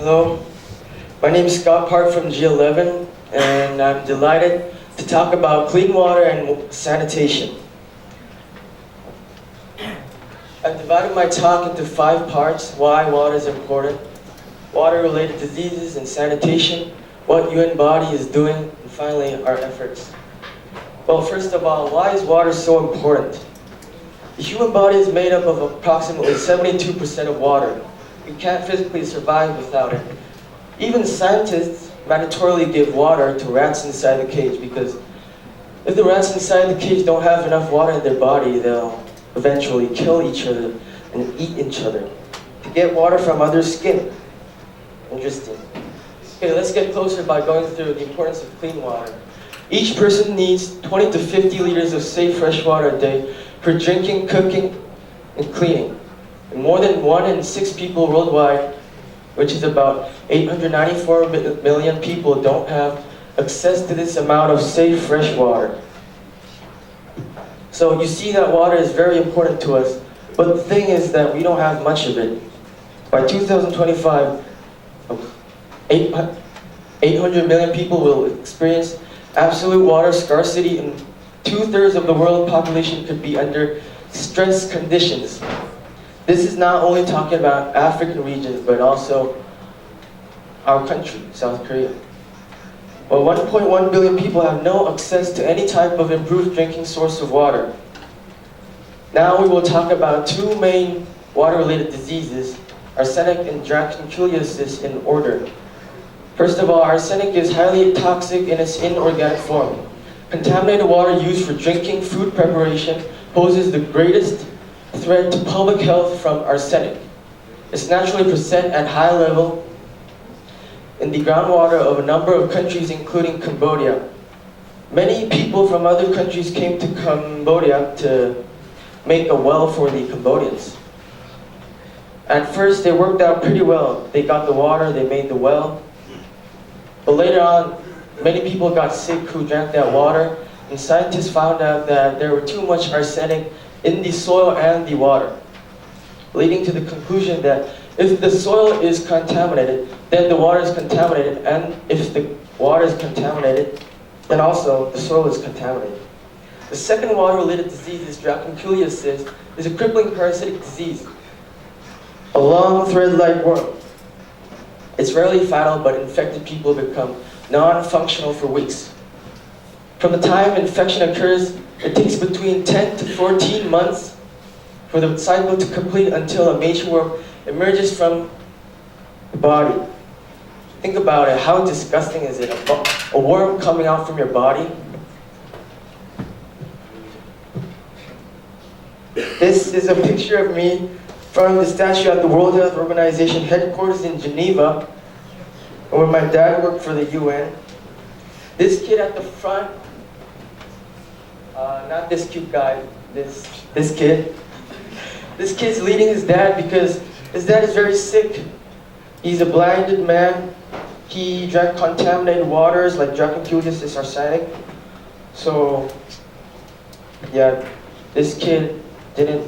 Hello, my name is Scott Park from G11, and I'm delighted to talk about clean water and sanitation. I've divided my talk into 5 parts: why water is important, water-related diseases and sanitation, what UN body is doing, and finally, our efforts. Well, first of all, why is water so important? The human body is made up of approximately 72% of water. We can't physically survive without it. Even scientists mandatorily give water to rats inside the cage because if the rats inside the cage don't have enough water in their body, they'll eventually kill each other and eat each other to get water from other skin. Interesting. Okay, let's get closer by going through the importance of clean water. Each person needs 20 to 50 liters of safe fresh water a day for drinking, cooking, and cleaning. And more than 1 in 6 people worldwide, which is about 894 million people, don't have access to this amount of safe fresh water. So you see that water is very important to us, but the thing is that we don't have much of it. By 2025, 800 million people will experience absolute water scarcity, and 2/3 of the world population could be under stress conditions. This is not only talking about African regions, but also our country, South Korea. Well, 1.1 billion people have no access to any type of improved drinking source of water. Now we will talk about 2 main water-related diseases, arsenic and dracunculiasis, in order. First of all, arsenic is highly toxic in its inorganic form. Contaminated water used for drinking, food preparation poses the greatest threat to public health from arsenic. It's naturally present at high level in the groundwater of a number of countries, including Cambodia. Many people from other countries came to Cambodia to make a well for the Cambodians. At first, they worked out pretty well. They got the water, they made the well. But later on, many people got sick who drank that water, and scientists found out that there were too much arsenic in the soil and the water, leading to the conclusion that if the soil is contaminated, then the water is contaminated, and if the water is contaminated, then also the soil is contaminated. The second water-related disease is dracunculiasis. It's a crippling parasitic disease, a long thread-like worm. It's rarely fatal, but infected people become non-functional for weeks. From the time infection occurs, it takes between 10 to 14 months for the cycle to complete until a major worm emerges from the body. Think about it. How disgusting is it? A worm coming out from your body? This is a picture of me from the statue at the World Health Organization headquarters in Geneva, where my dad worked for the UN. This kid at the front, not this cute guy, this kid. This kid's leading his dad because his dad is very sick. He's a blinded man. He drank contaminated waters like dracunculiasis, arsenic. So, yeah, this kid didn't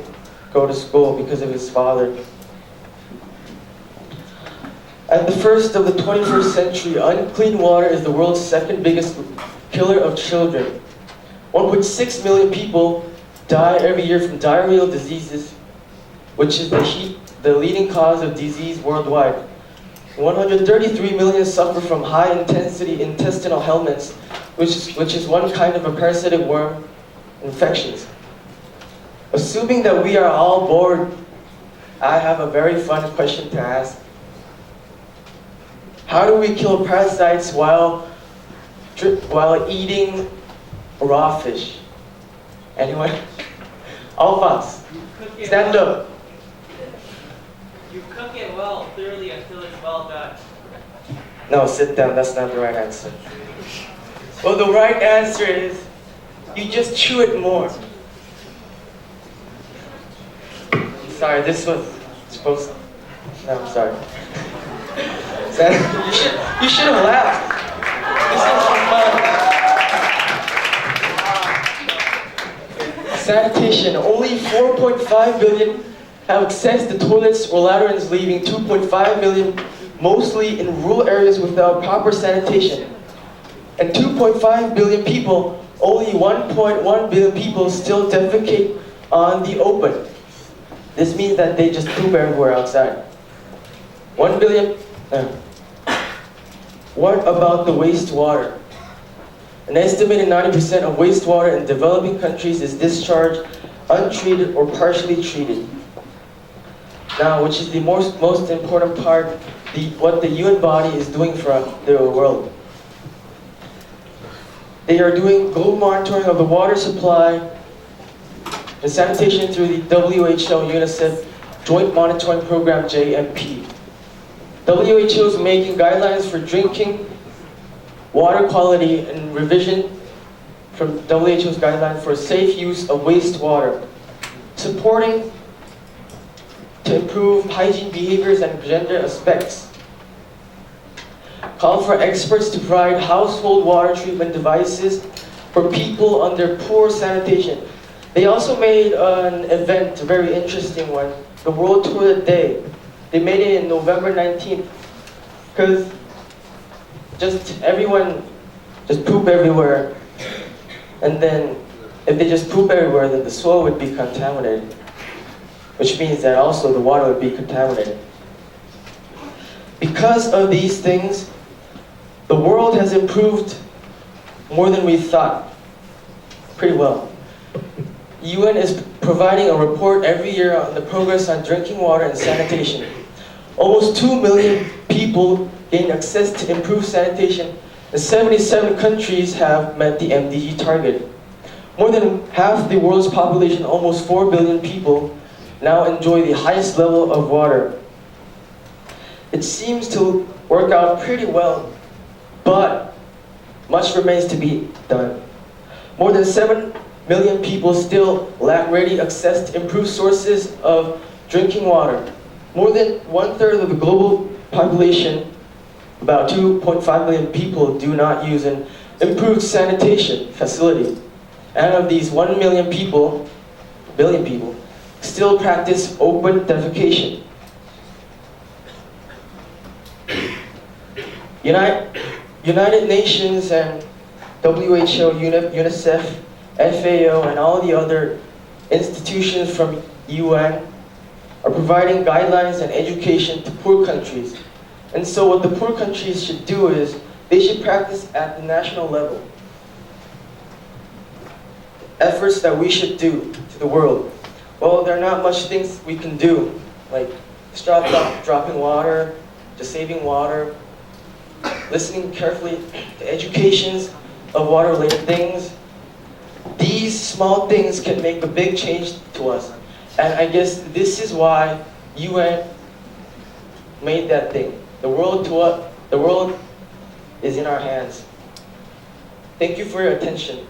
go to school because of his father. At the first of the 21st century, unclean water is the world's second biggest killer of children. 1.6 million people die every year from diarrheal diseases, which is the leading cause of disease worldwide. 133 million suffer from high-intensity intestinal helminths, which is one kind of a parasitic worm infections. Assuming that we are all bored, I have a very fun question to ask. How do we kill parasites while eating raw fish? Anyone? Alphonse, stand up. You cook it well, thoroughly, until it's well done. No, sit down. That's not the right answer. Well, the right answer is you just chew it more. Sorry, this was supposed to... No, I'm sorry. You should have laughed. This is fun. Sanitation. Only 4.5 billion have access to toilets or latrines, leaving 2.5 million mostly in rural areas without proper sanitation. And 2.5 billion people, only 1.1 billion people still defecate on the open. This means that they just poop everywhere outside. 1 billion. What about the wastewater? An estimated 90% of wastewater in developing countries is discharged untreated or partially treated. Now, which is the most important part, what the UN body is doing for the world. They are doing global monitoring of the water supply and sanitation through the WHO UNICEF Joint Monitoring Program JMP. WHO is making guidelines for drinking water quality and revision from WHO's guidelines for safe use of wastewater, supporting to improve hygiene behaviors and gender aspects. Call for experts to provide household water treatment devices for people under poor sanitation. They also made an event, a very interesting one, the World Toilet Day. They made it in November 19th, because just everyone just poop everywhere. And then if they just poop everywhere, then the soil would be contaminated, which means that also the water would be contaminated. Because of these things, the world has improved more than we thought, pretty well. UN is providing a report every year on the progress on drinking water and sanitation. Almost 2 million people gain access to improved sanitation, and 77 countries have met the MDG target. More than half the world's population, almost 4 billion people, now enjoy the highest level of water. It seems to work out pretty well, but much remains to be done. More than 7 million people still lack ready access to improved sources of drinking water. More than 1/3 of the global population, about 2.5 million people, do not use an improved sanitation facility. And of these 1 million people, still practice open defecation. United Nations and WHO, UNICEF, FAO, and all the other institutions from UN are providing guidelines and education to poor countries. And so what the poor countries should do is, they should practice at the national level. Efforts that we should do to the world. Well, there are not much things we can do, like stop dropping water, just saving water, listening carefully to educations of water-related things. These small things can make a big change to us. And I guess this is why UN made that thing. The world is in our hands. Thank you for your attention.